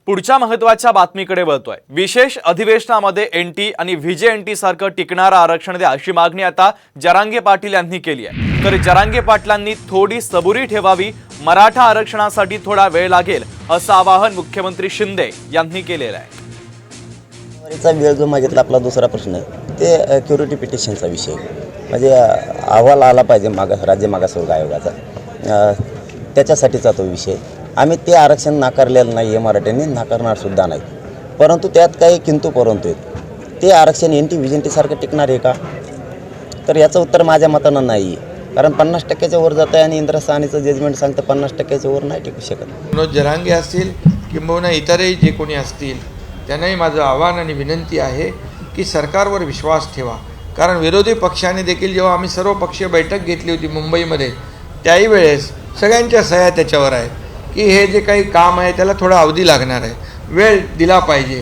पुढच्या महत्त्वाच्या बातमीकडे वळतोय। विशेष अधिवेशनामध्ये एनटी आणि व्हीजेएनटी सारखं टिकणारं आरक्षण द्या अशी मागणी आता जरांगे पाटील यांनी केली आहे। तर जरांगे पाटलांनी थोडी सबुरी ठेवावी, मराठा आरक्षणासाठी थोडा वेळ लागेल असं आवाहन मुख्यमंत्री शिंदे यांनी केलेलं आहे। वेळ जो मागितला आपला दुसरा प्रश्न आहे ते क्युरिटी पिटिशनचा विषय, म्हणजे अहवाल आला पाहिजे राज्य मागासवर्ग आयोगाचा, त्याच्यासाठीचा तो विषय। आम्ही ते आरक्षण नाकारलेलं नाही आहे, मराठ्यांनी नाकारणार सुद्धा नाही, परंतु त्यात काही किंतु परंतु आहेत। ते आरक्षण एनटी व्हीजेएनटी सारखं टिकणार आहे का, तर याचं उत्तर माझ्या मतानं नाही आहे। कारण 50% वर जात आहे आणि इंदिरा साहनीचं जजमेंट सांगतं 50% वर नाही टिकू शकत। मनोज जरांगे असतील किंबहुना इतरही जे कोणी असतील त्यांनाही माझं आव्हान आणि विनंती आहे की सरकारवर विश्वास ठेवा। कारण विरोधी पक्षाने देखील जेव्हा आम्ही सर्व पक्षीय बैठक घेतली होती मुंबईमध्ये, त्याही वेळेस सगळ्यांच्या सह्या त्याच्यावर आहेत की हे जे काही काम आहे त्याला थोडा अवधी लागणार आहे, वेळ दिला पाहिजे।